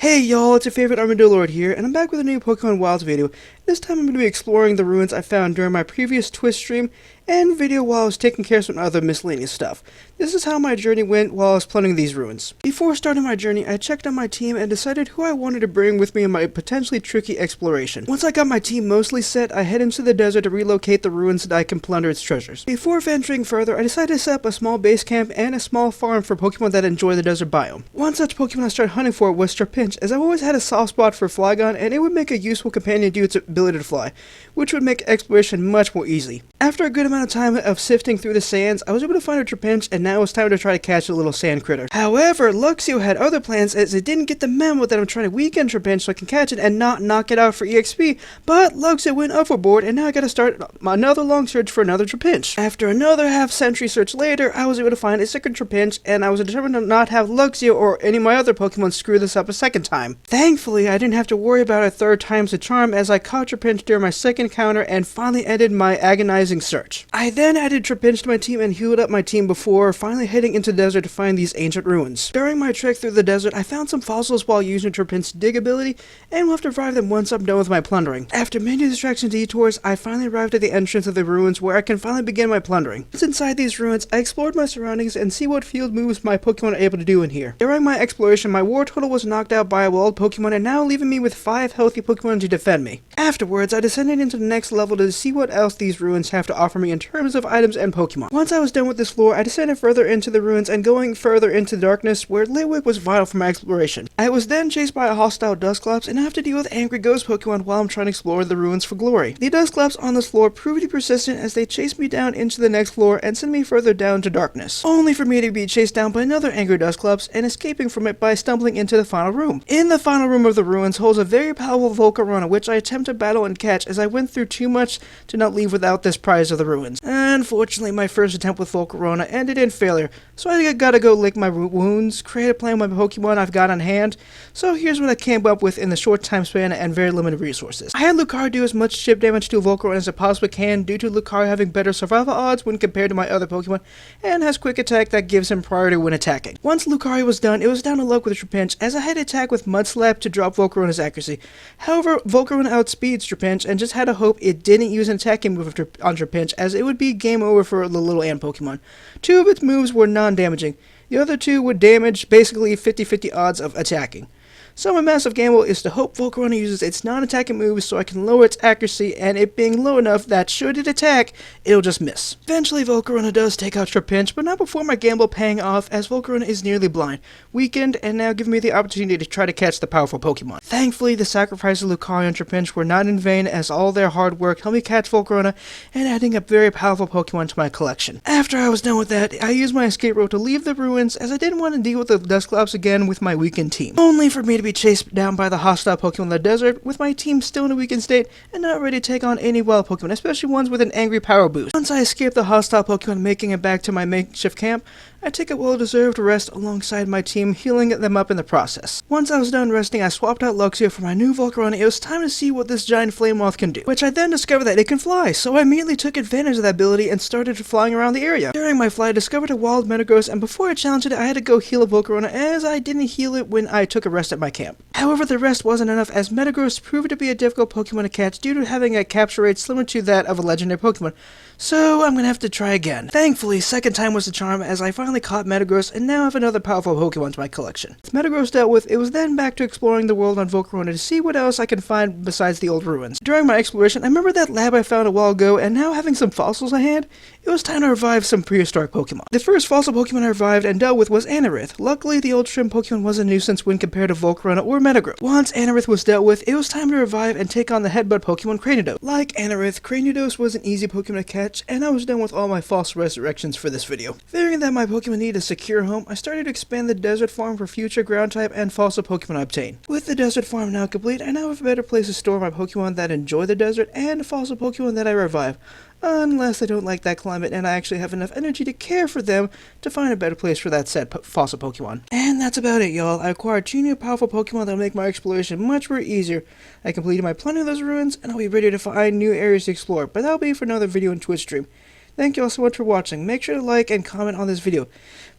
Hey y'all, it's your favorite Armadillo Lord here, and I'm back with a new Pokemon Wilds video. This time I'm going to be exploring the ruins I found during my previous Twist stream and video while I was taking care of some other miscellaneous stuff. This is how my journey went while I was plundering these ruins. Before starting my journey, I checked on my team and decided who I wanted to bring with me in my potentially tricky exploration. Once I got my team mostly set, I head into the desert to relocate the ruins so that I can plunder its treasures. Before venturing further, I decided to set up a small base camp and a small farm for Pokemon that enjoy the desert biome. One such Pokemon I started hunting for was Trapinch, as I've always had a soft spot for Flygon and it would make a useful companion due to its ability to fly, which would make exploration much more easy. After a good amount of time of sifting through the sands, I was able to find a Trapinch, and now it's time to try to catch a little sand critter. However, Luxio had other plans, as it didn't get the memo that I'm trying to weaken Trapinch so I can catch it and not knock it out for EXP, but Luxio went overboard and now I gotta start another long search for another Trapinch. After another half-century search later, I was able to find a second Trapinch, and I was determined to not have Luxio or any of my other Pokemon screw this up a second time. Thankfully, I didn't have to worry about a third time's the charm, as I caught Trapinch during my second encounter and finally ended my agonizing search. I then added Trapinch to my team and healed up my team before finally heading into the desert to find these ancient ruins. During my trek through the desert, I found some fossils while using Trapinch's dig ability, and will have to revive them once I'm done with my plundering. After many distractions and detours, I finally arrived at the entrance of the ruins where I can finally begin my plundering. Once inside these ruins, I explored my surroundings and see what field moves my Pokemon are able to do in here. During my exploration, my war total was knocked out by a wild Pokemon and now leaving me with 5 healthy Pokemon to defend me. Afterwards, I descended into the next level to see what else these ruins have to offer me in terms of items and Pokemon. Once I was done with this floor, I descended further into the ruins and going further into the darkness where Litwick was vital for my exploration. I was then chased by a hostile Dusclops and have to deal with angry ghost Pokemon while I'm trying to explore the ruins for glory. The Dusclops on this floor proved to be persistent as they chased me down into the next floor and sent me further down to darkness, only for me to be chased down by another angry Dusclops and escaping from it by stumbling into the final room. In the final room of the ruins holds a very powerful Volcarona, which I attempt to battle and catch as I went through too much to not leave without this prize of the ruins. Unfortunately, my first attempt with Volcarona ended in failure, so I gotta go lick my wounds, create a plan with my Pokemon I've got on hand. So here's what I came up with in the short time span and very limited resources. I had Lucario do as much chip damage to Volcarona as it possibly can due to Lucario having better survival odds when compared to my other Pokemon, and has quick attack that gives him priority when attacking. Once Lucario was done, it was down to luck with Trapinch, as I had to attack with Mud Slap to drop Volcarona's accuracy. However, Volcarona outspeeds Trapinch and just had to hope it didn't use an attacking move on Trapinch, as it would be game over for the little ant Pokemon. 2 of its moves were non-damaging. The other 2 would damage, basically 50-50 odds of attacking. So my massive gamble is to hope Volcarona uses its non-attacking moves so I can lower its accuracy, and it being low enough that should it attack, it'll just miss. Eventually Volcarona does take out Trapinch, but not before my gamble paying off, as Volcarona is nearly blind, weakened, and now giving me the opportunity to try to catch the powerful Pokemon. Thankfully, the sacrifices of Lucario and Trapinch were not in vain, as all their hard work helped me catch Volcarona and adding a very powerful Pokemon to my collection. After I was done with that, I used my escape rope to leave the ruins, as I didn't want to deal with the Dusclops again with my weakened team, only for me to be chased down by the hostile Pokemon in the desert, with my team still in a weakened state and not ready to take on any wild Pokemon, especially ones with an angry power boost. Once I escaped the hostile Pokemon, making it back to my makeshift camp, I take a well-deserved rest alongside my team, healing them up in the process. Once I was done resting, I swapped out Luxio for my new Volcarona. It was time to see what this giant flame moth can do, which I then discovered that it can fly, so I immediately took advantage of that ability and started flying around the area. During my flight, I discovered a wild Metagross, and before I challenged it, I had to go heal a Volcarona, as I didn't heal it when I took a rest at my camp. However, the rest wasn't enough, as Metagross proved to be a difficult Pokemon to catch due to having a capture rate similar to that of a legendary Pokemon, so I'm gonna have to try again. Thankfully, second time was the charm, as I finally caught Metagross and now have another powerful Pokemon to my collection. With Metagross dealt with, it was then back to exploring the world on Volcarona to see what else I can find besides the old ruins. During my exploration, I remember that lab I found a while ago, and now having some fossils on hand, it was time to revive some prehistoric Pokemon. The first fossil Pokemon I revived and dealt with was Anorith. Luckily, the old shrimp Pokemon was a nuisance when compared to Volcarona or Metagross. Once Anorith was dealt with, it was time to revive and take on the headbutt Pokemon Cranidos. Like Anorith, Cranidos was an easy Pokemon to catch, and I was done with all my false resurrections for this video. Figuring that my Pokemon needed a secure home, I started to expand the desert farm for future ground type and fossil Pokemon I obtain. With the desert farm now complete, I now have a better place to store my Pokemon that enjoy the desert and fossil Pokemon that I revive, unless I don't like that climate and I actually have enough energy to care for them to find a better place for that said fossil Pokemon. And that's about it, y'all. I acquired 2 new powerful Pokemon that'll make my exploration much more easier. I completed my plundering of those ruins, and I'll be ready to find new areas to explore, but that'll be for another video and Twitch stream. Thank you all so much for watching. Make sure to like and comment on this video.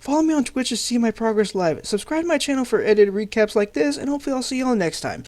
Follow me on Twitch to see my progress live. Subscribe to my channel for edited recaps like this, and hopefully I'll see you all next time.